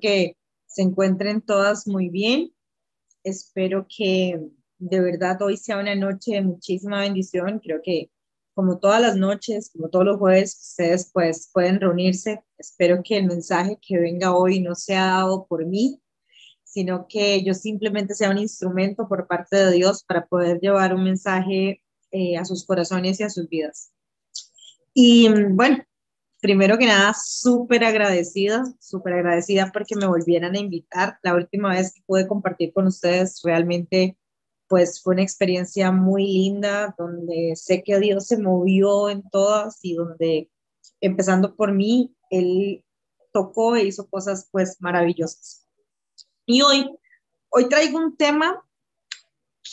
que se encuentren todas muy bien. Espero que de verdad hoy sea una noche de muchísima bendición. Creo que como todas las noches, como todos los jueves, ustedes pues pueden reunirse. Espero que el mensaje que venga hoy no sea dado por mí, sino que yo simplemente sea un instrumento por parte de Dios para poder llevar un mensaje a sus corazones y a sus vidas. Y bueno, primero que nada, súper agradecida porque me volvieran a invitar. La última vez que pude compartir con ustedes realmente pues fue una experiencia muy linda, donde sé que Dios se movió en todas y donde, empezando por mí, Él tocó e hizo cosas pues maravillosas. Y hoy traigo un tema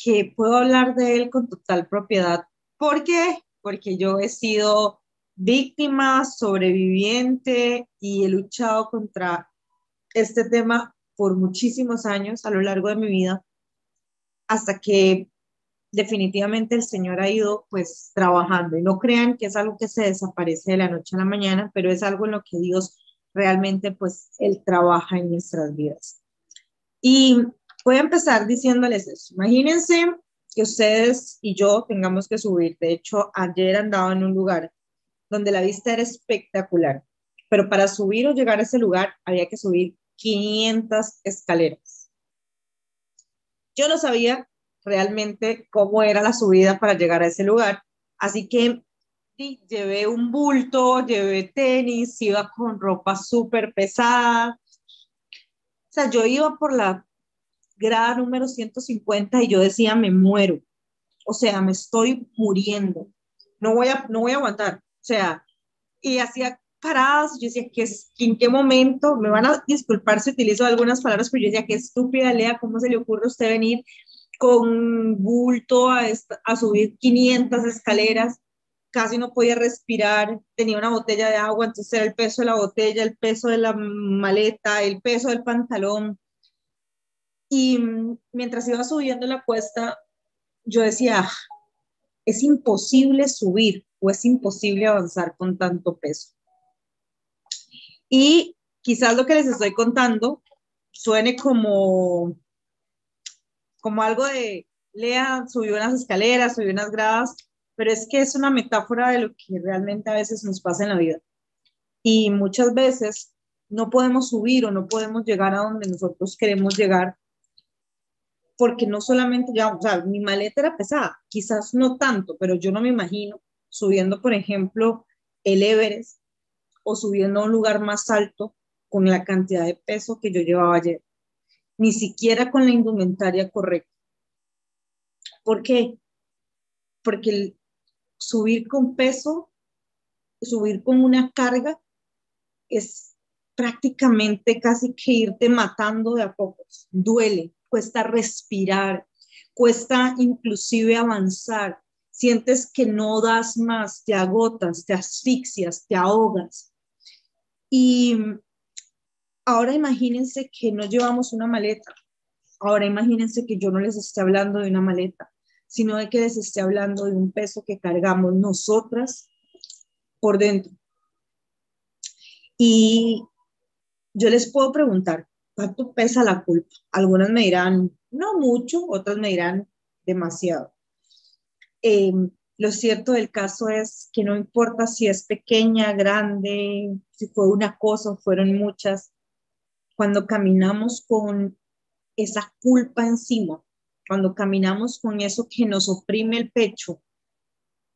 que puedo hablar de él con total propiedad. ¿Por qué? Porque yo he sido víctima, sobreviviente y he luchado contra este tema por muchísimos años a lo largo de mi vida, hasta que definitivamente el Señor ha ido pues trabajando. Y no crean que es algo que se desaparece de la noche a la mañana, pero es algo en lo que Dios realmente pues Él trabaja en nuestras vidas. Y voy a empezar diciéndoles eso. Imagínense que ustedes y yo tengamos que subir. De hecho, ayer andaba en un lugar donde la vista era espectacular, pero para subir o llegar a ese lugar había que subir 500 escaleras. Yo no sabía realmente cómo era la subida para llegar a ese lugar, así que sí, llevé un bulto, llevé tenis, iba con ropa súper pesada. O sea, yo iba por la grada número 150 y yo decía, me muero, o sea, me estoy muriendo, no voy a aguantar, o sea, y hacía paradas, yo decía, ¿en qué momento? Me van a disculpar si utilizo algunas palabras, pero yo decía, qué estúpida Lea, ¿cómo se le ocurre a usted venir con bulto a subir 500 escaleras? Casi no podía respirar, tenía una botella de agua, entonces era el peso de la botella, el peso de la maleta, el peso del pantalón. Y mientras iba subiendo la cuesta, yo decía, es imposible subir o es imposible avanzar con tanto peso. Y quizás lo que les estoy contando suene como algo de, Lea, subió unas escaleras, subió unas gradas, pero es que es una metáfora de lo que realmente a veces nos pasa en la vida. Y muchas veces no podemos subir o no podemos llegar a donde nosotros queremos llegar porque no solamente ya, o sea, mi maleta era pesada, quizás no tanto, pero yo no me imagino subiendo, por ejemplo, el Everest o subiendo a un lugar más alto con la cantidad de peso que yo llevaba ayer, ni siquiera con la indumentaria correcta. ¿Por qué? Porque subir con peso, subir con una carga, es prácticamente casi que irte matando de a pocos. Duele, cuesta respirar, cuesta inclusive avanzar. Sientes que no das más, te agotas, te asfixias, te ahogas. Y ahora imagínense que no llevamos una maleta. Ahora imagínense que yo no les esté hablando de una maleta, sino de que les esté hablando de un peso que cargamos nosotras por dentro. Y yo les puedo preguntar, ¿cuánto pesa la culpa? Algunas me dirán, no mucho, otras me dirán demasiado. Eh, lo cierto del caso es que no importa si es pequeña, grande, si fue una cosa o fueron muchas, cuando caminamos con esa culpa encima, cuando caminamos con eso que nos oprime el pecho,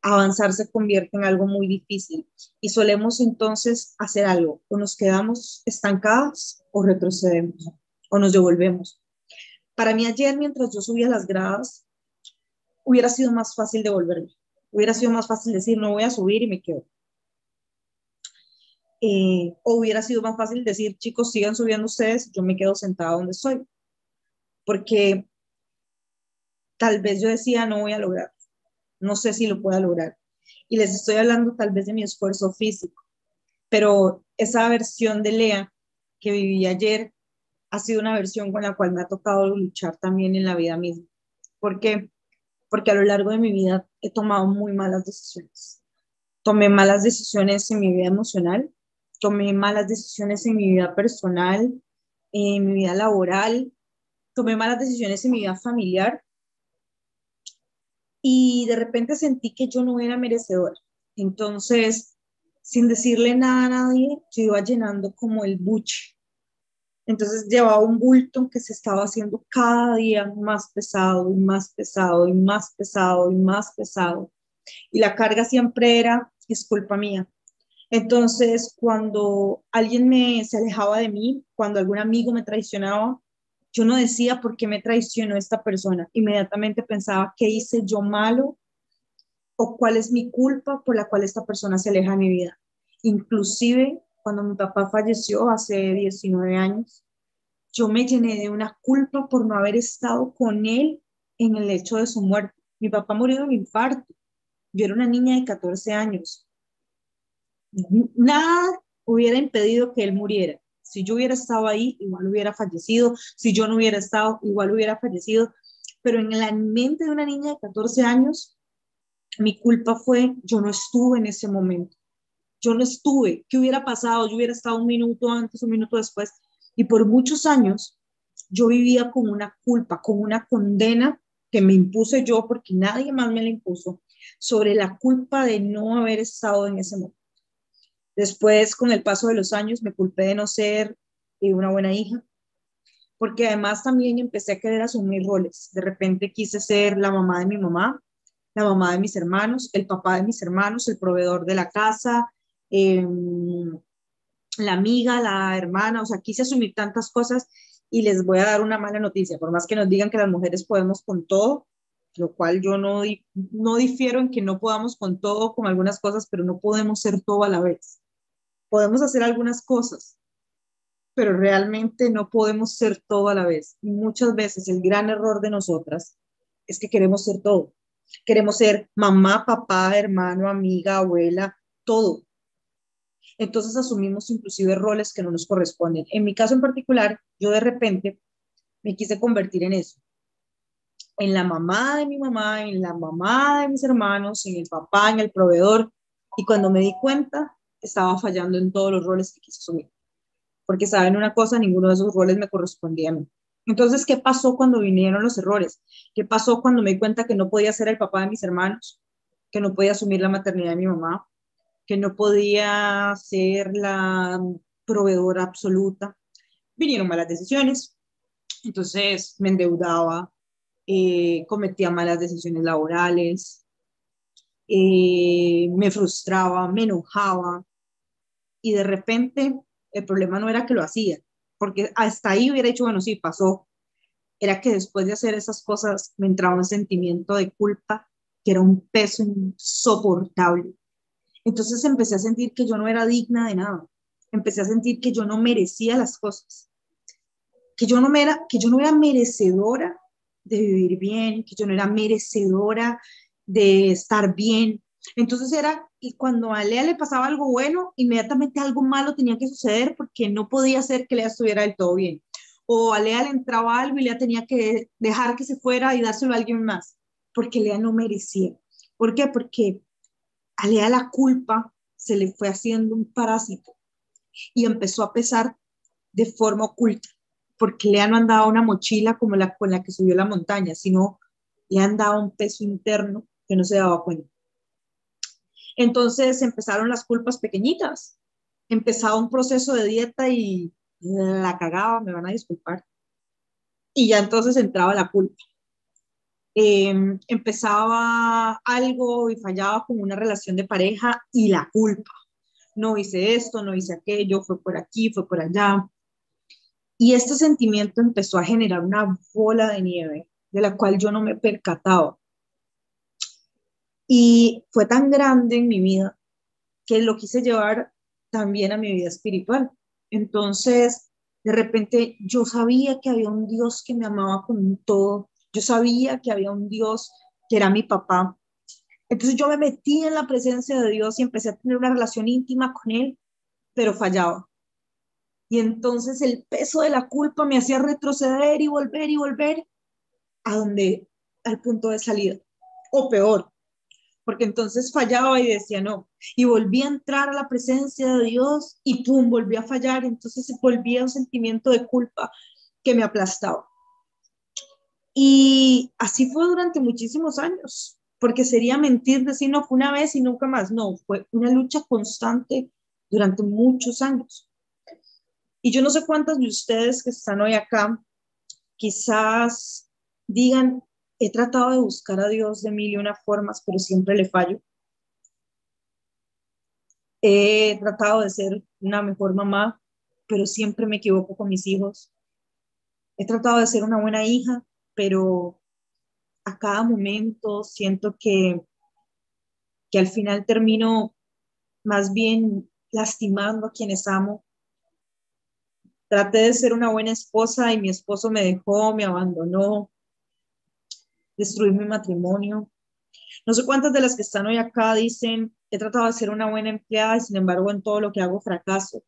avanzar se convierte en algo muy difícil y solemos entonces hacer algo, o nos quedamos estancados o retrocedemos o nos devolvemos. Para mí ayer, mientras yo subía las gradas, hubiera sido más fácil devolverme, hubiera sido más fácil decir no voy a subir y me quedo. O hubiera sido más fácil decir chicos sigan subiendo ustedes, yo me quedo sentada donde estoy, porque tal vez yo decía no voy a lograr, no sé si lo pueda lograr. Y les estoy hablando tal vez de mi esfuerzo físico, pero esa versión de Lea que viví ayer ha sido una versión con la cual me ha tocado luchar también en la vida misma. ¿Por qué? Porque a lo largo de mi vida he tomado muy malas decisiones. Tomé malas decisiones en mi vida emocional, tomé malas decisiones en mi vida personal, en mi vida laboral, tomé malas decisiones en mi vida familiar y de repente sentí que yo no era merecedora. Entonces, sin decirle nada a nadie, yo iba llenando como el buche. Entonces llevaba un bulto que se estaba haciendo cada día más pesado y más pesado y más pesado y más pesado. Y la carga siempre era, es culpa mía. Entonces, cuando alguien se alejaba de mí, cuando algún amigo me traicionaba, yo no decía por qué me traicionó esta persona. Inmediatamente pensaba qué hice yo malo o cuál es mi culpa por la cual esta persona se aleja de mi vida. Inclusive, cuando mi papá falleció hace 19 años, yo me llené de una culpa por no haber estado con él en el hecho de su muerte. Mi papá murió de un infarto. Yo era una niña de 14 años. Nada hubiera impedido que él muriera. Si yo hubiera estado ahí, igual hubiera fallecido. Si yo no hubiera estado, igual hubiera fallecido. Pero en la mente de una niña de 14 años, mi culpa fue, yo no estuve en ese momento. Yo no estuve. ¿Qué hubiera pasado? Yo hubiera estado un minuto antes, un minuto después. Y por muchos años, yo vivía con una culpa, con una condena que me impuse yo, porque nadie más me la impuso, sobre la culpa de no haber estado en ese momento. Después, con el paso de los años, me culpé de no ser una buena hija, porque además también empecé a querer asumir roles. De repente quise ser la mamá de mi mamá, la mamá de mis hermanos, el papá de mis hermanos, el proveedor de la casa, eh, la amiga, la hermana, o sea, quise asumir tantas cosas y les voy a dar una mala noticia, por más que nos digan que las mujeres podemos con todo, lo cual yo no difiero en que no podamos con todo, con algunas cosas, pero no podemos ser todo a la vez. Podemos hacer algunas cosas, pero realmente no podemos ser todo a la vez. Y muchas veces el gran error de nosotras es que queremos ser todo. Queremos ser mamá, papá, hermano, amiga, abuela, todo. Entonces asumimos inclusive roles que no nos corresponden. En mi caso en particular, yo de repente me quise convertir en eso, en la mamá de mi mamá, en la mamá de mis hermanos, en el papá, en el proveedor. Y cuando me di cuenta, estaba fallando en todos los roles que quise asumir. Porque saben una cosa, ninguno de esos roles me correspondía a mí. Entonces, ¿qué pasó cuando vinieron los errores? ¿Qué pasó cuando me di cuenta que no podía ser el papá de mis hermanos? Que no podía asumir la maternidad de mi mamá, que no podía ser la proveedora absoluta. Vinieron malas decisiones, entonces me endeudaba, cometía malas decisiones laborales, me frustraba, me enojaba y de repente el problema no era que lo hacía, porque hasta ahí hubiera dicho, bueno, sí, pasó, era que después de hacer esas cosas me entraba un sentimiento de culpa que era un peso insoportable. Entonces empecé a sentir que yo no era digna de nada. Empecé a sentir que yo no merecía las cosas, que yo no era merecedora de vivir bien, que yo no era merecedora de estar bien. Entonces era, y cuando a Lea le pasaba algo bueno, inmediatamente algo malo tenía que suceder porque no podía ser que Lea estuviera del todo bien. O a Lea le entraba algo y Lea tenía que dejar que se fuera y dárselo a alguien más, porque Lea no merecía. ¿Por qué? Porque a Lea la culpa se le fue haciendo un parásito y empezó a pesar de forma oculta, porque Lea no andaba una mochila como la con la que subió la montaña, sino le andaba un peso interno que no se daba cuenta. Entonces empezaron las culpas pequeñitas, empezaba un proceso de dieta y la cagaba, me van a disculpar, y ya entonces entraba la culpa. Empezaba algo y fallaba con una relación de pareja y la culpa. No hice esto, no hice aquello, fue por aquí, fue por allá. Y este sentimiento empezó a generar una bola de nieve de la cual yo no me percataba. Y fue tan grande en mi vida que lo quise llevar también a mi vida espiritual. Entonces, de repente yo sabía que había un Dios que me amaba con un todo. Yo sabía que había un Dios que era mi papá. Entonces yo me metí en la presencia de Dios y empecé a tener una relación íntima con Él, pero fallaba. Y entonces el peso de la culpa me hacía retroceder y volver a donde, al punto de salida. O peor, porque entonces fallaba y decía no, y volvía a entrar a la presencia de Dios y pum, volvía a fallar, entonces volvía un sentimiento de culpa que me aplastaba. Y así fue durante muchísimos años, porque sería mentir decir no, fue una vez y nunca más, no, fue una lucha constante durante muchos años. Y yo no sé cuántas de ustedes que están hoy acá, quizás digan, he tratado de buscar a Dios de mil y una formas, pero siempre le fallo. He tratado de ser una mejor mamá, pero siempre me equivoco con mis hijos. He tratado de ser una buena hija, pero a cada momento siento que al final termino más bien lastimando a quienes amo. Traté de ser una buena esposa y mi esposo me dejó, me abandonó, destruí mi matrimonio. No sé cuántas de las que están hoy acá dicen, he tratado de ser una buena empleada y sin embargo en todo lo que hago fracaso.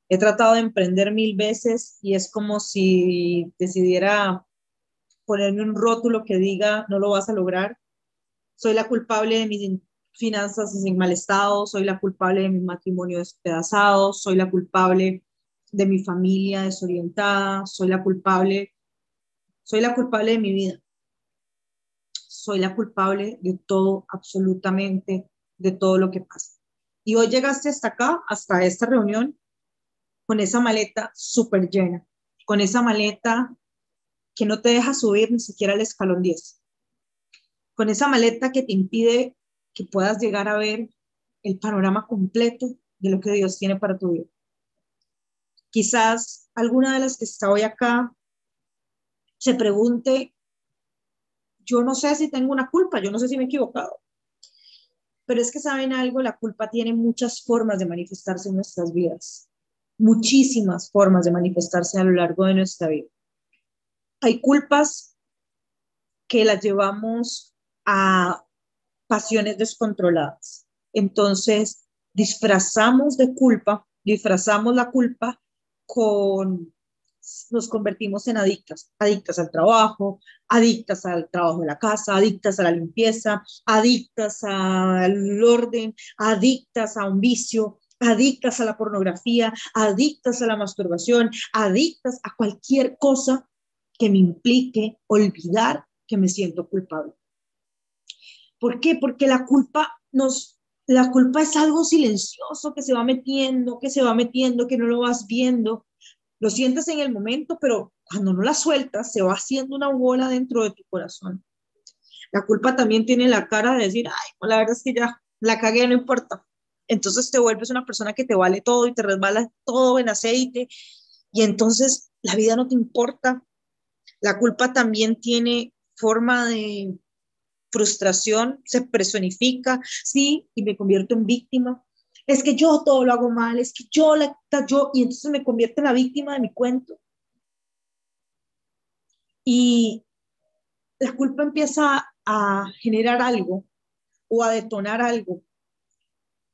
He tratado de emprender mil veces y es como si decidiera ponerme un rótulo que diga, no lo vas a lograr. Soy la culpable de mis finanzas en mal estado, soy la culpable de mi matrimonio despedazado, soy la culpable de mi familia desorientada, soy la culpable de mi vida, soy la culpable de todo, absolutamente, de todo lo que pasa. Y hoy llegaste hasta acá, hasta esta reunión, con esa maleta súper llena, con esa maleta que no te deja subir ni siquiera el escalón 10, con esa maleta que te impide que puedas llegar a ver el panorama completo de lo que Dios tiene para tu vida. Quizás alguna de las que está hoy acá se pregunte, yo no sé si tengo una culpa, yo no sé si me he equivocado, pero es que saben algo, la culpa tiene muchas formas de manifestarse en nuestras vidas, muchísimas formas de manifestarse a lo largo de nuestra vida. Hay culpas que las llevamos a pasiones descontroladas. Entonces, disfrazamos la culpa con, nos convertimos en adictas, adictas al trabajo de la casa, adictas a la limpieza, adictas al orden, adictas a un vicio, adictas a la pornografía, adictas a la masturbación, adictas a cualquier cosa que me implique olvidar que me siento culpable. ¿Por qué? Porque la culpa es algo silencioso que se va metiendo, que no lo vas viendo. Lo sientes en el momento, pero cuando no la sueltas, se va haciendo una bola dentro de tu corazón. La culpa también tiene la cara de decir, ay, la verdad es que ya la cagué, no importa. Entonces te vuelves una persona que te vale todo y te resbala todo en aceite y entonces la vida no te importa. La culpa también tiene forma de frustración, se personifica, sí, y me convierto en víctima. Es que yo todo lo hago mal, es que y entonces me convierto en la víctima de mi cuento. Y la culpa empieza a generar algo o a detonar algo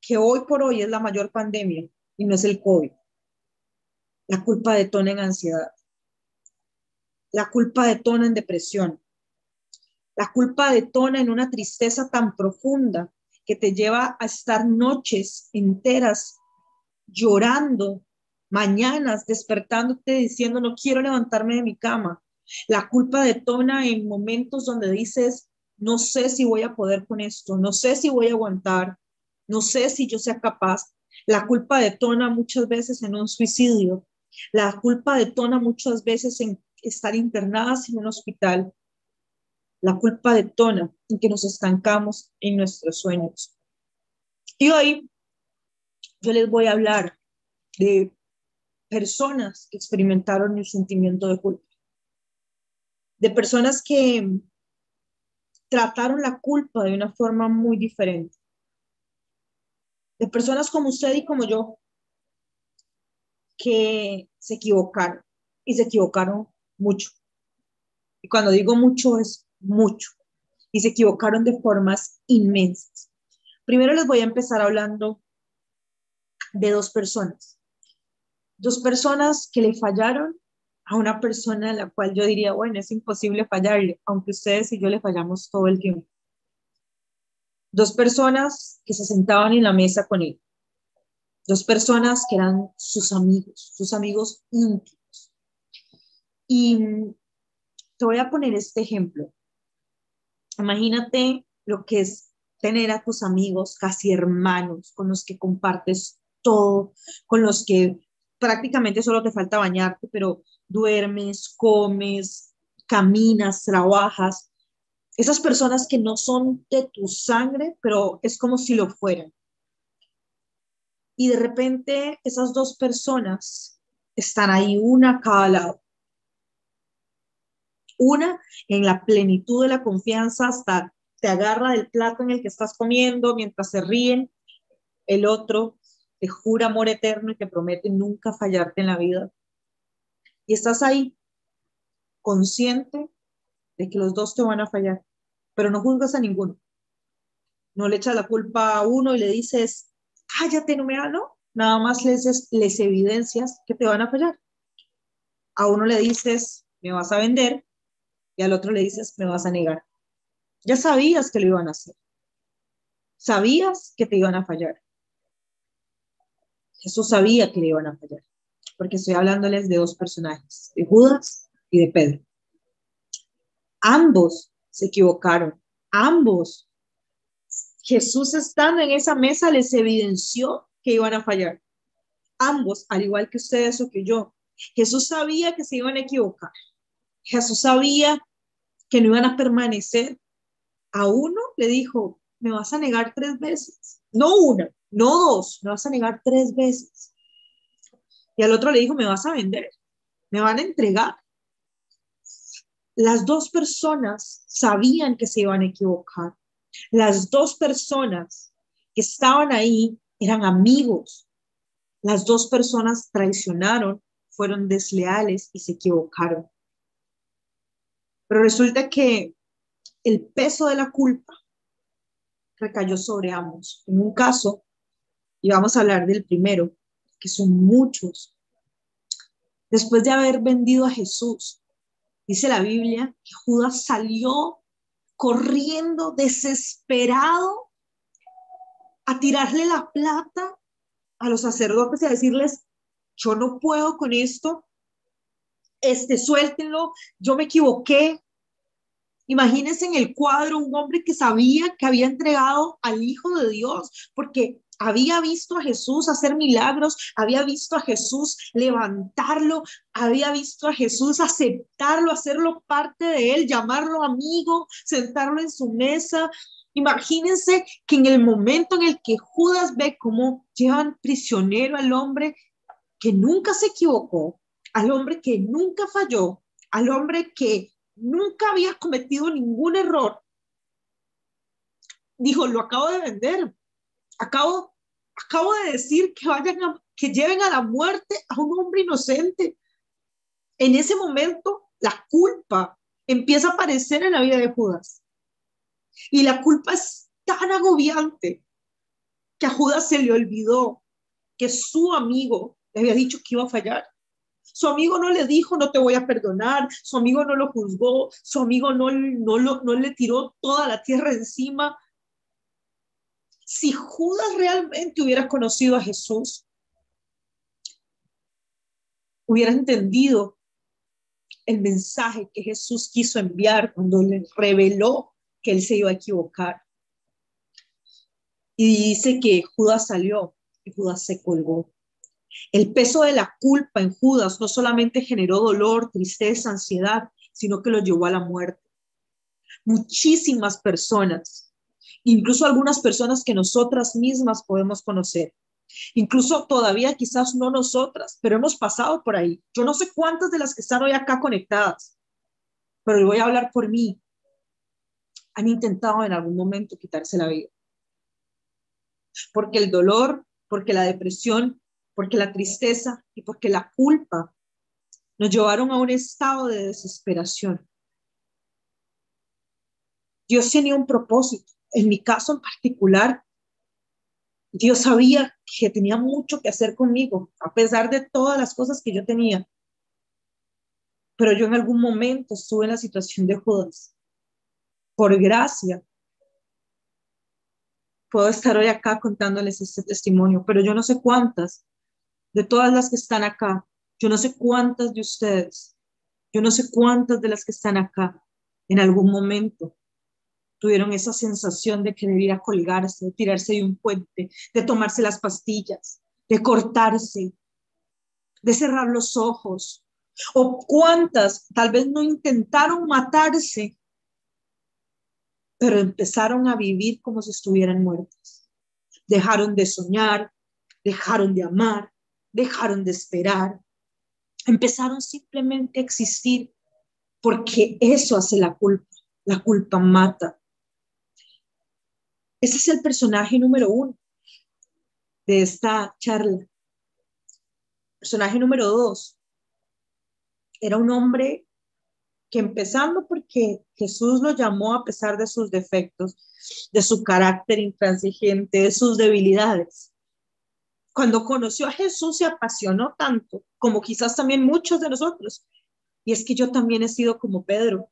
que hoy por hoy es la mayor pandemia y no es el COVID. La culpa detona en ansiedad, la culpa detona en depresión, la culpa detona en una tristeza tan profunda que te lleva a estar noches enteras llorando, mañanas despertándote diciendo no quiero levantarme de mi cama. La culpa detona en momentos donde dices no sé si voy a poder con esto, no sé si voy a aguantar, no sé si yo sea capaz. La culpa detona muchas veces en un suicidio. La culpa detona muchas veces en estar internadas en un hospital. La culpa detona en que nos estancamos en nuestros sueños. Y hoy yo les voy a hablar de personas que experimentaron el sentimiento de culpa, de personas que trataron la culpa de una forma muy diferente, de personas como usted y como yo, que se equivocaron y se equivocaron mucho. Y cuando digo mucho es mucho. Y se equivocaron de formas inmensas. Primero les voy a empezar hablando de dos personas que le fallaron a una persona a la cual yo diría, bueno, es imposible fallarle, aunque ustedes y yo le fallamos todo el tiempo. Dos personas que se sentaban en la mesa con él, dos personas que eran sus amigos íntimos. Y te voy a poner este ejemplo. Imagínate lo que es tener a tus amigos, casi hermanos, con los que compartes todo, con los que prácticamente solo te falta bañarte, pero duermes, comes, caminas, trabajas. Esas personas que no son de tu sangre, pero es como si lo fueran. Y de repente esas dos personas están ahí, una a cada lado. Una en la plenitud de la confianza, hasta te agarra del plato en el que estás comiendo mientras se ríen. El otro te jura amor eterno y te promete nunca fallarte en la vida. Y estás ahí consciente de que los dos te van a fallar, pero no juzgas a ninguno. No le echas la culpa a uno y le dices, cállate, no me no. Nada más les evidencias que te van a fallar. A uno le dices, me vas a vender, y al otro le dices, me vas a negar. Ya sabías que lo iban a hacer. Sabías que te iban a fallar. Jesús sabía que le iban a fallar, porque estoy hablándoles de dos personajes, de Judas y de Pedro. Ambos se equivocaron, ambos. Jesús estando en esa mesa les evidenció que iban a fallar. Ambos, al igual que ustedes o que yo. Jesús sabía que se iban a equivocar. Jesús sabía que no iban a permanecer. A uno le dijo, me vas a negar 3 veces. No una, no dos, me vas a negar 3 veces. Y al otro le dijo, me vas a vender, me van a entregar. Las dos personas sabían que se iban a equivocar. Las dos personas que estaban ahí eran amigos. Las dos personas traicionaron, fueron desleales y se equivocaron. Pero resulta que el peso de la culpa recayó sobre ambos. En un caso, y vamos a hablar del primero, que son muchos, después de haber vendido a Jesús, dice la Biblia que Judas salió corriendo, desesperado, a tirarle la plata a los sacerdotes y a decirles, yo no puedo con esto, suéltenlo, yo me equivoqué. Imagínense en el cuadro un hombre que sabía que había entregado al Hijo de Dios, porque había visto a Jesús hacer milagros, había visto a Jesús levantarlo, había visto a Jesús aceptarlo, hacerlo parte de él, llamarlo amigo, sentarlo en su mesa. Imagínense que en el momento en el que Judas ve cómo llevan prisionero al hombre que nunca se equivocó, al hombre que nunca falló, al hombre que nunca había cometido ningún error, dijo, lo acabo de vender, acabo, acabo de decir que que lleven a la muerte a un hombre inocente. En ese momento, la culpa empieza a aparecer en la vida de Judas. Y la culpa es tan agobiante que a Judas se le olvidó que su amigo le había dicho que iba a fallar. Su amigo no le dijo, no te voy a perdonar, su amigo no lo juzgó, su amigo no le tiró toda la tierra encima. Si Judas realmente hubiera conocido a Jesús, hubiera entendido el mensaje que Jesús quiso enviar cuando le reveló que él se iba a equivocar. Y dice que Judas salió y Judas se colgó. El peso de la culpa en Judas no solamente generó dolor, tristeza, ansiedad, sino que lo llevó a la muerte. Muchísimas personas, incluso algunas personas que nosotras mismas podemos conocer, incluso todavía quizás no nosotras, pero hemos pasado por ahí. Yo no sé cuántas de las que están hoy acá conectadas, pero voy a hablar por mí. Han intentado en algún momento quitarse la vida. Porque el dolor, porque la depresión, porque la tristeza y porque la culpa nos llevaron a un estado de desesperación. Dios tenía un propósito. En mi caso en particular, Dios sabía que tenía mucho que hacer conmigo, a pesar de todas las cosas que yo tenía. Pero yo en algún momento estuve en la situación de Judas. Por gracia, puedo estar hoy acá contándoles este testimonio, pero yo no sé cuántas de todas las que están acá, yo no sé cuántas de ustedes, yo no sé cuántas de las que están acá en algún momento tuvieron esa sensación de querer ir a colgarse, de tirarse de un puente, de tomarse las pastillas, de cortarse, de cerrar los ojos, o cuántas tal vez no intentaron matarse, pero empezaron a vivir como si estuvieran muertas. Dejaron de soñar, dejaron de amar, dejaron de esperar, empezaron simplemente a existir, porque eso hace la culpa mata. Ese es el personaje número 1 de esta charla. Personaje número 2 era un hombre que, empezando porque Jesús lo llamó a pesar de sus defectos, de su carácter intransigente, de sus debilidades. Cuando conoció a Jesús se apasionó tanto, como quizás también muchos de nosotros. Y es que yo también he sido como Pedro.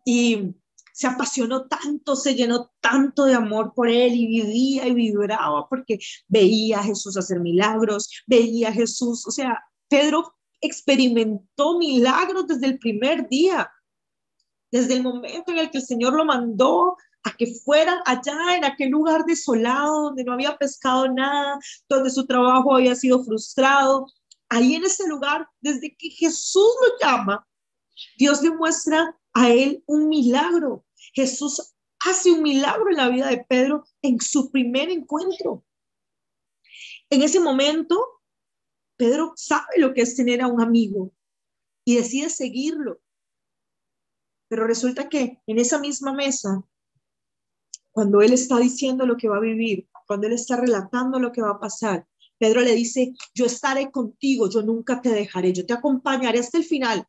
Y se apasionó tanto, se llenó tanto de amor por él y vivía y vibraba porque veía a Jesús hacer milagros, veía a Jesús, o sea, Pedro experimentó milagros desde el primer día, desde el momento en el que el Señor lo mandó a que fuera allá en aquel lugar desolado, donde no había pescado nada, donde su trabajo había sido frustrado. Ahí en ese lugar, desde que Jesús lo llama, Dios le muestra a él un milagro. Jesús hace un milagro en la vida de Pedro en su primer encuentro. En ese momento, Pedro sabe lo que es tener a un amigo y decide seguirlo. Pero resulta que en esa misma mesa, cuando él está diciendo lo que va a vivir, cuando él está relatando lo que va a pasar, Pedro le dice, yo estaré contigo, yo nunca te dejaré, yo te acompañaré hasta el final.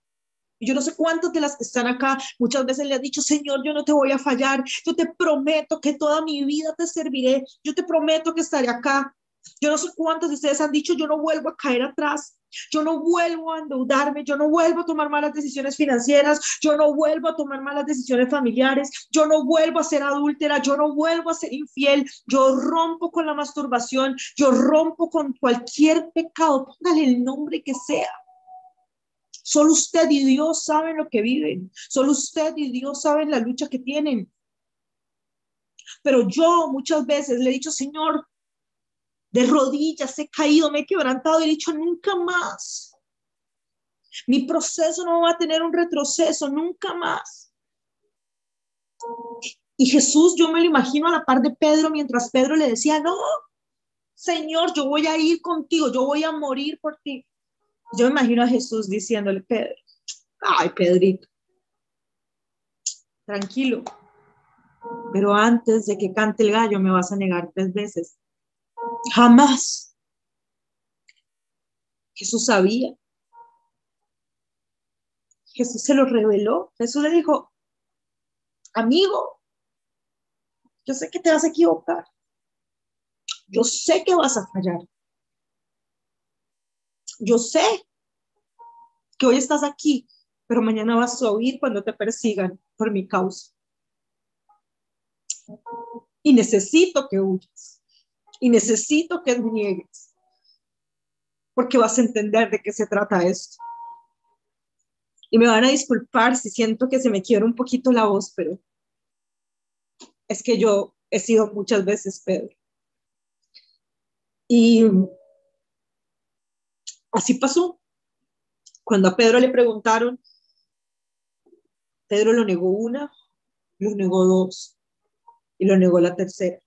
Y yo no sé cuántas de las que están acá muchas veces le han dicho, Señor, yo no te voy a fallar, yo te prometo que toda mi vida te serviré, yo te prometo que estaré acá. Yo no sé cuántos de ustedes han dicho, yo no vuelvo a caer atrás, yo no vuelvo a endeudarme, yo no vuelvo a tomar malas decisiones financieras, yo no vuelvo a tomar malas decisiones familiares, yo no vuelvo a ser adúltera, yo no vuelvo a ser infiel, yo rompo con la masturbación, yo rompo con cualquier pecado, póngale el nombre que sea. Solo usted y Dios saben lo que viven. Solo usted y Dios saben la lucha que tienen. Pero yo muchas veces le he dicho, Señor, de rodillas he caído, me he quebrantado y he dicho, nunca más. Mi proceso no va a tener un retroceso, nunca más. Y Jesús, yo me lo imagino a la par de Pedro, mientras Pedro le decía, no, Señor, yo voy a ir contigo, yo voy a morir por ti. Yo me imagino a Jesús diciéndole, Pedro, ay, Pedrito, tranquilo, pero antes de que cante el gallo me vas a negar 3 veces. Jamás. Jesús sabía. Jesús se lo reveló. Jesús le dijo, amigo, yo sé que te vas a equivocar. Yo sé que vas a fallar. Yo sé que hoy estás aquí, pero mañana vas a oír cuando te persigan por mi causa. Y necesito que huyas. Y necesito que niegues. Porque vas a entender de qué se trata esto. Y me van a disculpar si siento que se me quiebra un poquito la voz, pero es que yo he sido muchas veces Pedro. Y así pasó. Cuando a Pedro le preguntaron, Pedro lo negó una, lo negó 2 y lo negó la tercera.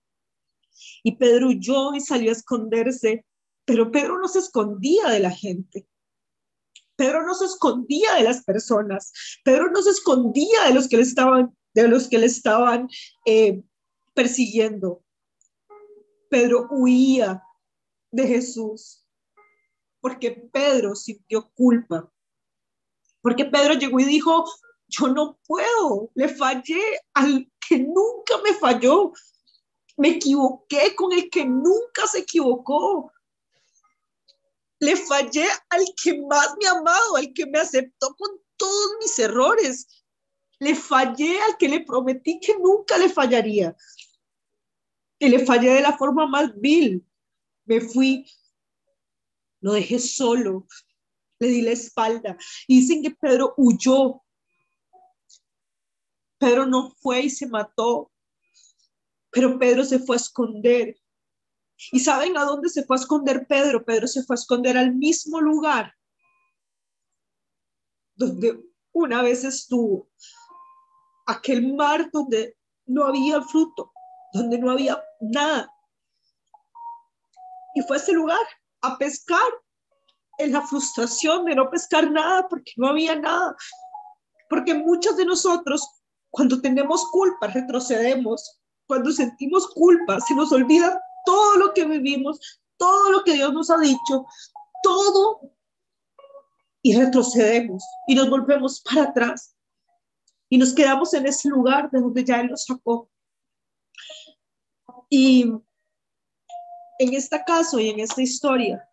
Y Pedro huyó y salió a esconderse, pero Pedro no se escondía de la gente. Pedro no se escondía de las personas. Pedro no se escondía de los que le estaban persiguiendo. Pedro huía de Jesús porque Pedro sintió culpa. Porque Pedro llegó y dijo, yo no puedo, le fallé al que nunca me falló, me equivoqué con el que nunca se equivocó, le fallé al que más me ha amado, al que me aceptó con todos mis errores, le fallé al que le prometí que nunca le fallaría. y le fallé de la forma más vil. Me fui, lo dejé solo, le di la espalda. Y dicen que Pedro huyó. Pedro no fue y se mató, pero Pedro se fue a esconder. ¿Y saben a dónde se fue a esconder Pedro? Pedro se fue a esconder al mismo lugar donde una vez estuvo, aquel mar donde no había fruto, donde no había nada. Y fue a ese lugar a pescar, en la frustración de no pescar nada porque no había nada. Porque muchos de nosotros, cuando tenemos culpa, retrocedemos. Cuando sentimos culpa, se nos olvida todo lo que vivimos, todo lo que Dios nos ha dicho, todo, y retrocedemos y nos volvemos para atrás y nos quedamos en ese lugar de donde ya Él nos sacó. Y en este caso y en esta historia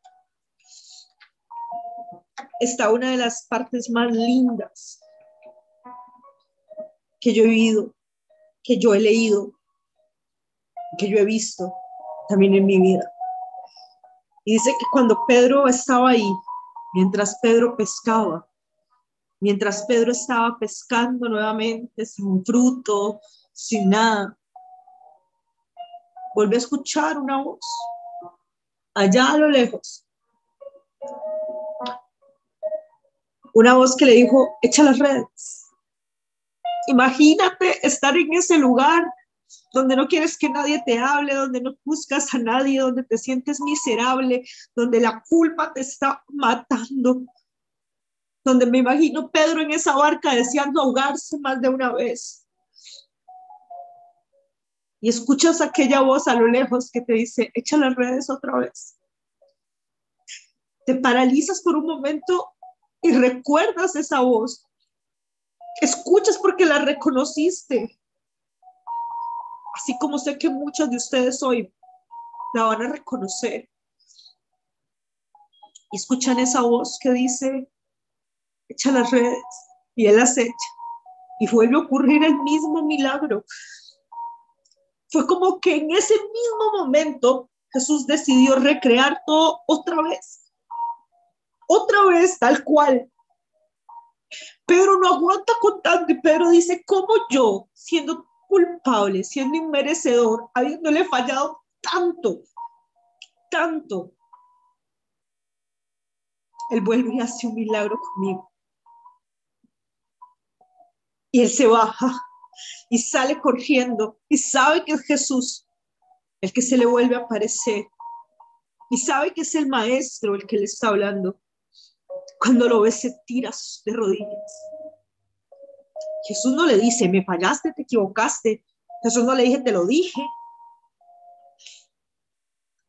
está una de las partes más lindas que yo he vivido, que yo he leído, que yo he visto también en mi vida. Y dice que cuando Pedro estaba ahí, mientras Pedro pescaba, mientras Pedro estaba pescando nuevamente sin fruto, sin nada, volvió a escuchar una voz allá a lo lejos, una voz que le dijo: echa las redes. Imagínate estar en ese lugar donde no quieres que nadie te hable, donde no buscas a nadie, donde te sientes miserable, donde la culpa te está matando, donde me imagino Pedro en esa barca deseando ahogarse más de una vez. Y escuchas aquella voz a lo lejos que te dice: echa las redes otra vez. Te paralizas por un momento y recuerdas esa voz. Escuchas porque la reconociste. Así como sé que muchos de ustedes hoy la van a reconocer. Y escuchan esa voz que dice: echa las redes. Y él las echa. Y vuelve a ocurrir el mismo milagro. Fue como que en ese mismo momento Jesús decidió recrear todo otra vez. Otra vez, tal cual. Pedro no aguanta con tanto y Pedro dice: ¿cómo yo, siendo culpable, siendo inmerecedor, habiéndole fallado tanto, tanto, él vuelve y hace un milagro conmigo? Y él se baja y sale corriendo y sabe que es Jesús el que se le vuelve a aparecer y sabe que es el maestro el que le está hablando. Cuando lo ve, se tira de rodillas. Jesús no le dice: me fallaste, te equivocaste. Jesús no le dice: te lo dije.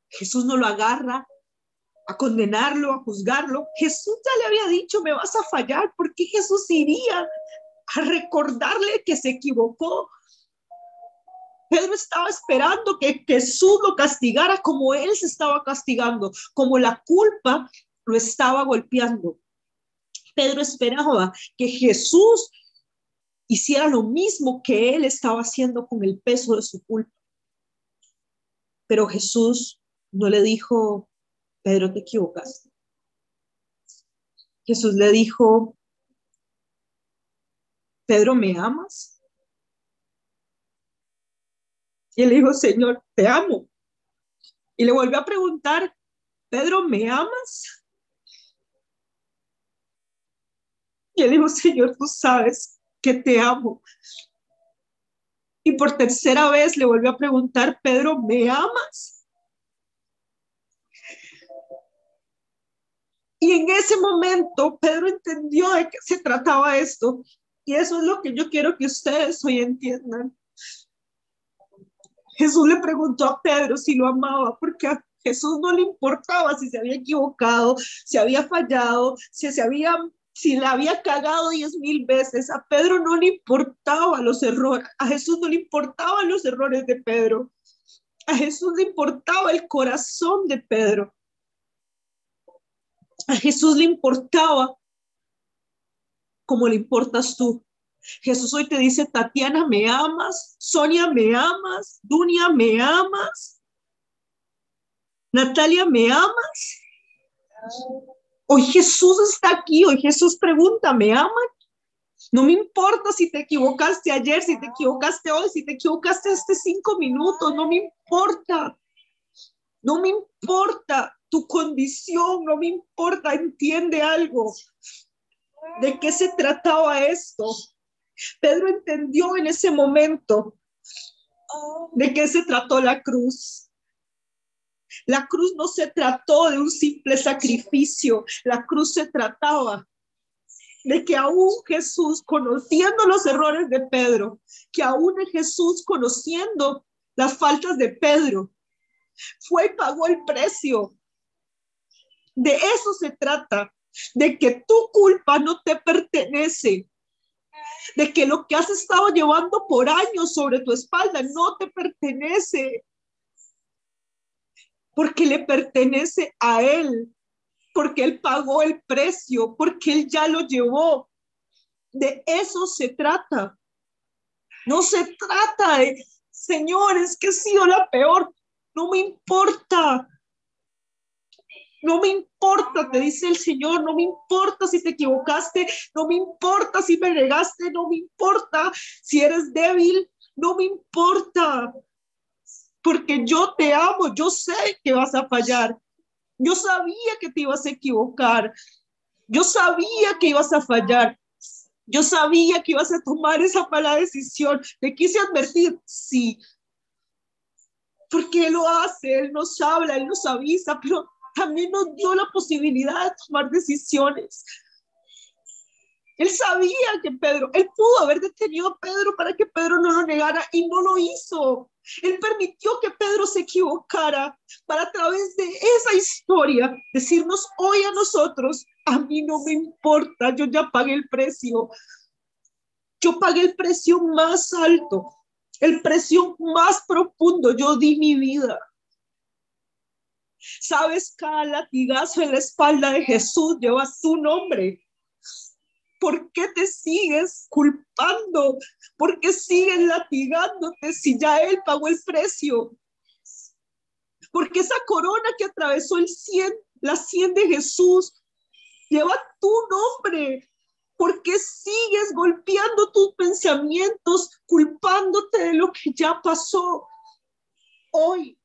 Jesús no lo agarra a condenarlo, a juzgarlo. Jesús ya le había dicho: me vas a fallar. ¿Por qué Jesús iría a recordarle que se equivocó? Pedro estaba esperando que Jesús lo castigara como él se estaba castigando, como la culpa lo estaba golpeando. Pedro esperaba que Jesús hiciera lo mismo que él estaba haciendo con el peso de su culpa. Pero Jesús no le dijo: Pedro, te equivocaste. Jesús le dijo: Pedro, ¿me amas? Y él dijo: Señor, te amo. Y le volvió a preguntar: Pedro, ¿me amas? Y él dijo: Señor, tú sabes que te amo. Y por tercera vez le volvió a preguntar: Pedro, ¿me amas? Y en ese momento Pedro entendió de qué se trataba esto. Y eso es lo que yo quiero que ustedes hoy entiendan. Jesús le preguntó a Pedro si lo amaba, porque a Jesús no le importaba si se había equivocado, si había fallado, si la había cagado 10,000 veces. A Pedro no le importaban los errores, a Jesús no le importaban los errores de Pedro. A Jesús le importaba el corazón de Pedro. A Jesús le importaba como le importas tú. Jesús hoy te dice, Tatiana, ¿me amas? Sonia, ¿me amas? Dunia, ¿me amas? Natalia, ¿me amas? Hoy Jesús está aquí, hoy Jesús pregunta, ¿me amas? No me importa si te equivocaste ayer, si te equivocaste hoy, si te equivocaste hace 5 minutos, no me importa. No me importa tu condición, no me importa, entiende algo. ¿De qué se trataba esto? Pedro entendió en ese momento de qué se trató la cruz. La cruz no se trató de un simple sacrificio, la cruz se trataba de que aún Jesús, conociendo los errores de Pedro, que aún Jesús, conociendo las faltas de Pedro, fue y pagó el precio. De eso se trata, de que tu culpa no te pertenece, de que lo que has estado llevando por años sobre tu espalda no te pertenece, porque le pertenece a Él, porque Él pagó el precio, porque Él ya lo llevó. De eso se trata. No se trata de, Señor, es que he sido la peor. No me importa. No me importa, te dice el Señor, no me importa si te equivocaste, no me importa si me negaste, no me importa si eres débil, no me importa. Porque yo te amo, yo sé que vas a fallar. Yo sabía que te ibas a equivocar. Yo sabía que ibas a fallar. Yo sabía que ibas a tomar esa mala decisión. Te quise advertir, sí. Porque Él lo hace, Él nos habla, Él nos avisa, pero también nos dio la posibilidad de tomar decisiones. Él sabía que Él pudo haber detenido a Pedro para que Pedro no lo negara y no lo hizo. Él permitió que Pedro se equivocara para a través de esa historia decirnos hoy a nosotros, a mí no me importa, yo ya pagué el precio. Yo pagué el precio más alto, el precio más profundo, yo di mi vida. Sabes, cada latigazo en la espalda de Jesús lleva su nombre. ¿Por qué te sigues culpando? ¿Por qué sigues latigándote si ya Él pagó el precio? Porque esa corona que atravesó la sien de Jesús, lleva tu nombre. ¿Por qué sigues golpeando tus pensamientos, culpándote de lo que ya pasó? Hoy,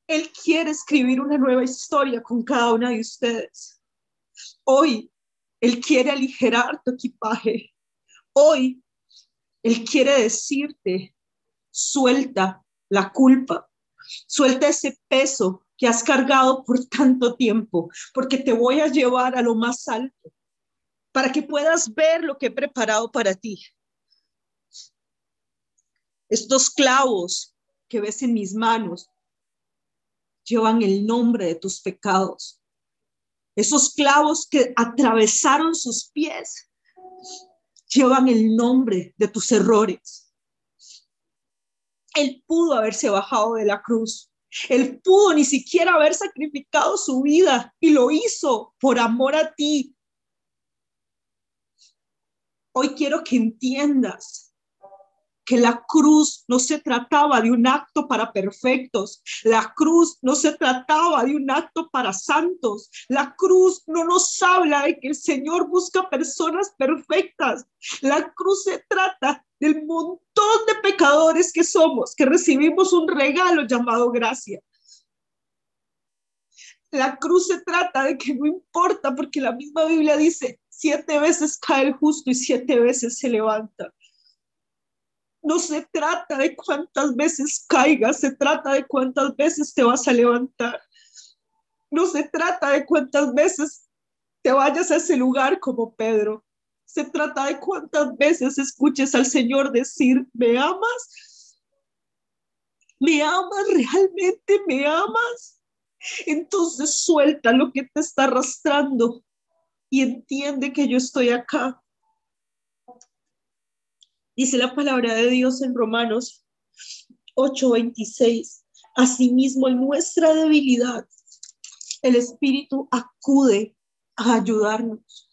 Él quiere escribir una nueva historia con cada una de ustedes. Hoy, Él quiere aligerar tu equipaje. Hoy, Él quiere decirte, suelta la culpa, suelta ese peso que has cargado por tanto tiempo, porque te voy a llevar a lo más alto, para que puedas ver lo que he preparado para ti. Estos clavos que ves en mis manos llevan el nombre de tus pecados. Esos clavos que atravesaron sus pies llevan el nombre de tus errores. Él pudo haberse bajado de la cruz. Él pudo ni siquiera haber sacrificado su vida y lo hizo por amor a ti. Hoy quiero que entiendas que la cruz no se trataba de un acto para perfectos, la cruz no se trataba de un acto para santos, la cruz no nos habla de que el Señor busca personas perfectas, la cruz se trata del montón de pecadores que somos, que recibimos un regalo llamado gracia. La cruz se trata de que no importa, porque la misma Biblia dice, 7 veces cae el justo y 7 veces se levanta. No se trata de cuántas veces caigas, se trata de cuántas veces te vas a levantar. No se trata de cuántas veces te vayas a ese lugar como Pedro. Se trata de cuántas veces escuches al Señor decir, ¿me amas? ¿Me amas? ¿Realmente me amas? Entonces suelta lo que te está arrastrando y entiende que yo estoy acá. Dice la palabra de Dios en Romanos 8:26. Asimismo, en nuestra debilidad, el Espíritu acude a ayudarnos.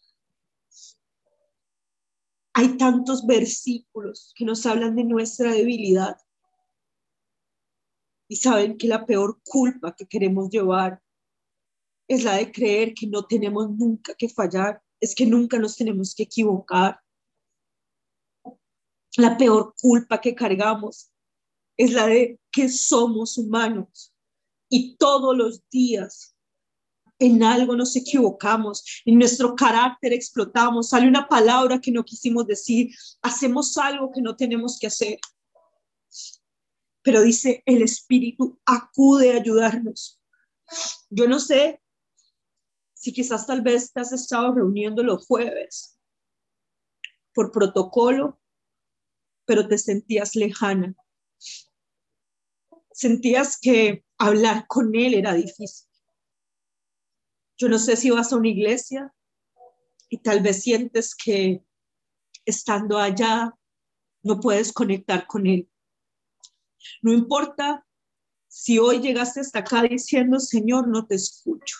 Hay tantos versículos que nos hablan de nuestra debilidad y saben que la peor culpa que queremos llevar es la de creer que no tenemos nunca que fallar, es que nunca nos tenemos que equivocar. La peor culpa que cargamos es la de que somos humanos y todos los días en algo nos equivocamos, en nuestro carácter explotamos, sale una palabra que no quisimos decir, hacemos algo que no tenemos que hacer. Pero dice, el Espíritu acude a ayudarnos. Yo no sé si quizás tal vez te has estado reuniendo los jueves por protocolo, pero te sentías lejana. Sentías que hablar con Él era difícil. Yo no sé si vas a una iglesia y tal vez sientes que estando allá no puedes conectar con Él. No importa si hoy llegaste hasta acá diciendo, Señor, no te escucho.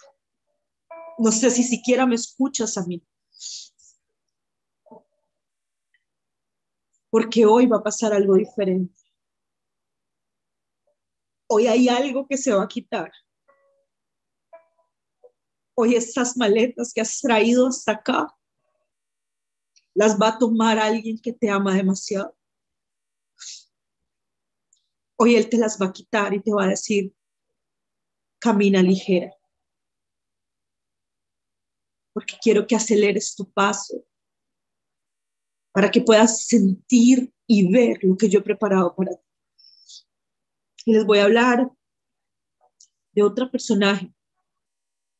No sé si siquiera me escuchas a mí. Porque hoy va a pasar algo diferente. Hoy hay algo que se va a quitar. Hoy estas maletas que has traído hasta acá las va a tomar alguien que te ama demasiado. Hoy Él te las va a quitar y te va a decir, camina ligera. Porque quiero que aceleres tu paso para que puedas sentir y ver lo que yo he preparado para ti. Y les voy a hablar de otro personaje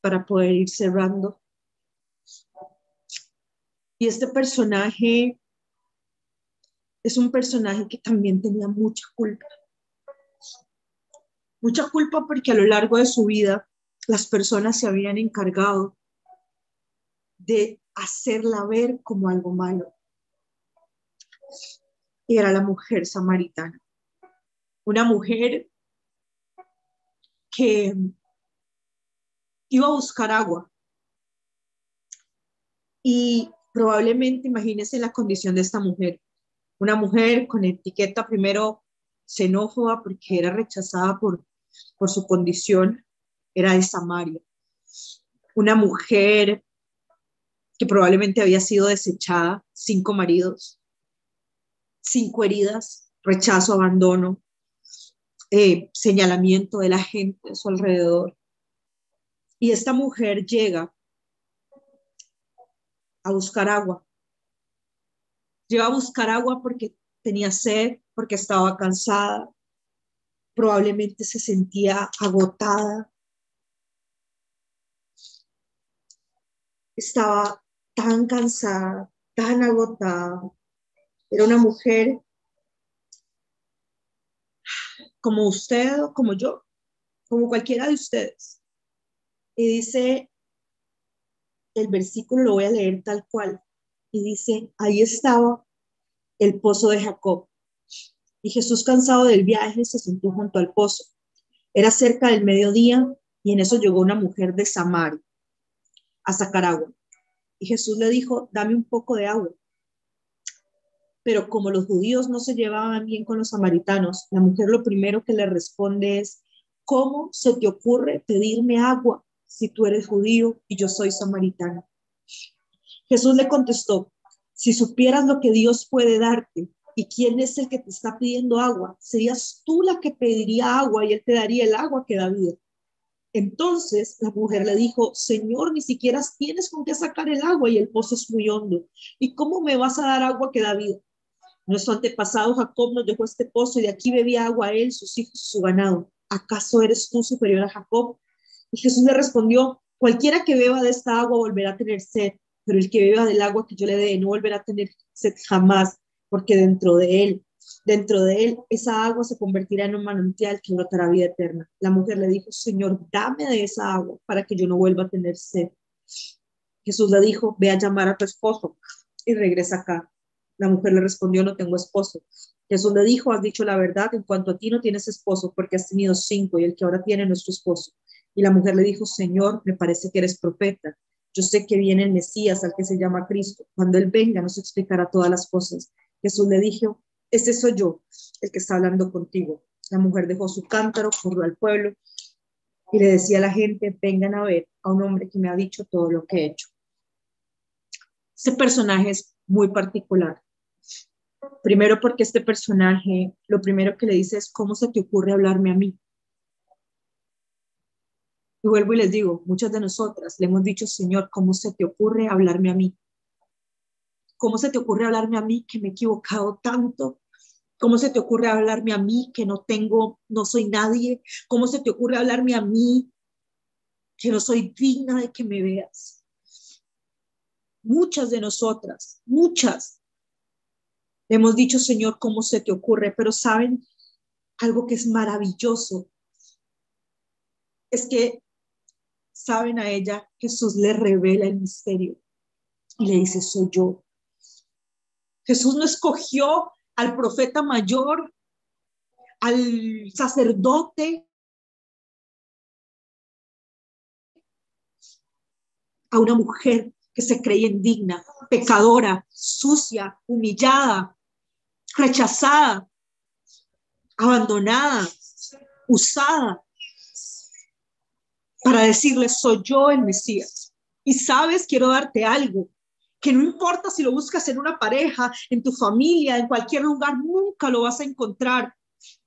para poder ir cerrando. Y este personaje es un personaje que también tenía mucha culpa. Mucha culpa porque a lo largo de su vida las personas se habían encargado de hacerla ver como algo malo. Y era la mujer samaritana. Una mujer que iba a buscar agua. Y probablemente imagínense la condición de esta mujer. Una mujer con etiqueta primero xenófoba porque era rechazada por su condición, era de Samaria. Una mujer que probablemente había sido desechada, 5 maridos, 5 heridas, rechazo, abandono, señalamiento de la gente a su alrededor. Y esta mujer llega a buscar agua. Llega a buscar agua porque tenía sed, porque estaba cansada, probablemente se sentía agotada. Estaba tan cansada, tan agotada. Era una mujer como usted o como yo, como cualquiera de ustedes. Y dice, el versículo lo voy a leer tal cual. Y dice, ahí estaba el pozo de Jacob. Y Jesús, cansado del viaje, se sentó junto al pozo. Era cerca del mediodía y en eso llegó una mujer de Samaria a sacar agua. Y Jesús le dijo, dame un poco de agua. Pero como los judíos no se llevaban bien con los samaritanos, la mujer lo primero que le responde es, ¿cómo se te ocurre pedirme agua si tú eres judío y yo soy samaritana? Jesús le contestó, si supieras lo que Dios puede darte y quién es el que te está pidiendo agua, serías tú la que pediría agua y él te daría el agua que da vida. Entonces la mujer le dijo, Señor, ni siquiera tienes con qué sacar el agua y el pozo es muy hondo. ¿Y cómo me vas a dar agua que da vida? Nuestro antepasado Jacob nos dejó este pozo y de aquí bebía agua él, sus hijos y su ganado. ¿Acaso eres tú superior a Jacob? Y Jesús le respondió, cualquiera que beba de esta agua volverá a tener sed, pero el que beba del agua que yo le dé no volverá a tener sed jamás, porque dentro de él, esa agua se convertirá en un manantial que brotará vida eterna. La mujer le dijo, Señor, dame de esa agua para que yo no vuelva a tener sed. Jesús le dijo, ve a llamar a tu esposo y regresa acá. La mujer le respondió, no tengo esposo. Jesús le dijo, has dicho la verdad, en cuanto a ti no tienes esposo, porque has tenido 5 y el que ahora tiene no es tu esposo. Y la mujer le dijo, Señor, me parece que eres profeta. Yo sé que viene el Mesías, al que se llama Cristo. Cuando Él venga, nos explicará todas las cosas. Jesús le dijo, este soy yo, el que está hablando contigo. La mujer dejó su cántaro, corrió al pueblo y le decía a la gente, vengan a ver a un hombre que me ha dicho todo lo que he hecho. Este personaje es muy particular. Primero porque este personaje, lo primero que le dice es, ¿cómo se te ocurre hablarme a mí? Y vuelvo y les digo, muchas de nosotras le hemos dicho, Señor, ¿cómo se te ocurre hablarme a mí? ¿Cómo se te ocurre hablarme a mí que me he equivocado tanto? ¿Cómo se te ocurre hablarme a mí que no soy nadie? ¿Cómo se te ocurre hablarme a mí que no soy digna de que me veas? Muchas de nosotras, muchas, le hemos dicho, Señor, ¿cómo se te ocurre? Pero ¿saben algo que es maravilloso? Es que, ¿saben a ella? Jesús le revela el misterio y le dice, soy yo. Jesús no escogió al profeta mayor, al sacerdote, a una mujer que se creía indigna, pecadora, sucia, humillada, rechazada, abandonada, usada, para decirle, soy yo el Mesías. Y sabes, quiero darte algo, que no importa si lo buscas en una pareja, en tu familia, en cualquier lugar, nunca lo vas a encontrar.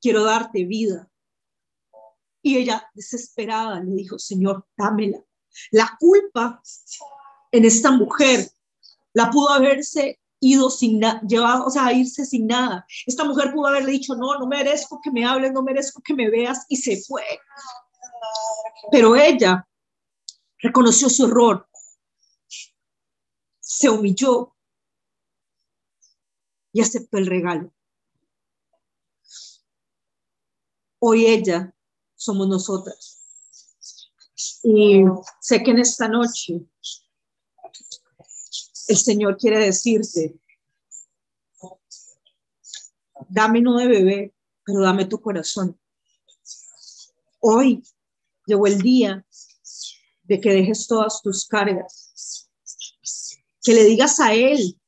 Quiero darte vida. Y ella, desesperada, le dijo, Señor, dámela. La culpa en esta mujer la pudo haberse ido sin nada, llevado, o sea, irse sin nada. Esta mujer pudo haberle dicho, no merezco que me hables, no merezco que me veas, y se fue. Pero ella reconoció su error, se humilló y aceptó el regalo. Hoy ella somos nosotras. Y sé que en esta noche el Señor quiere decirte, dame no de beber, pero dame tu corazón. Hoy llegó el día de que dejes todas tus cargas, que le digas a Él,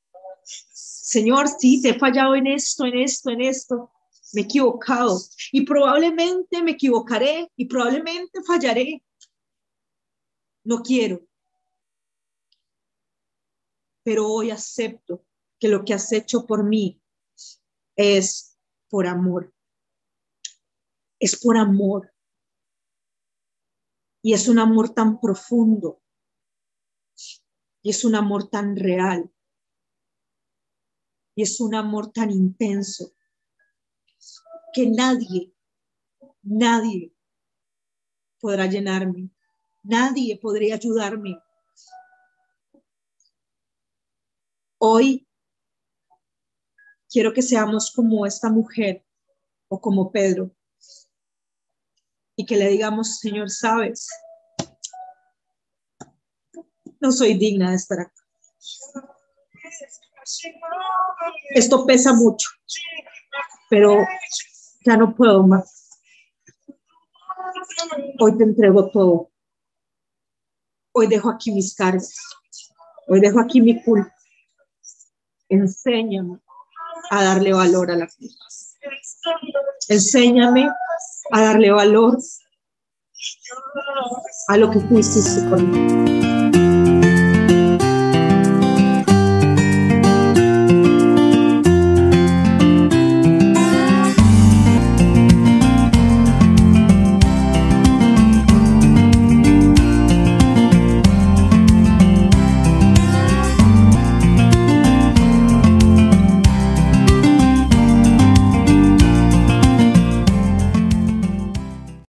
Señor, sí, te he fallado en esto, me he equivocado y probablemente me equivocaré y probablemente fallaré. No quiero, pero hoy acepto que lo que has hecho por mí es por amor. Es por amor. Y es un amor tan profundo. Y es un amor tan real. Y es un amor tan intenso que nadie podrá llenarme. Nadie podría ayudarme. Hoy quiero que seamos como esta mujer o como Pedro y que le digamos, Señor, sabes, no soy digna de estar acá. Esto pesa mucho, pero ya no puedo más. Hoy te entrego todo. Hoy dejo aquí mis cargas. Hoy dejo aquí mi culpa. Enséñame a darle valor a la cruz. Enséñame a darle valor a lo que tú hiciste por mí.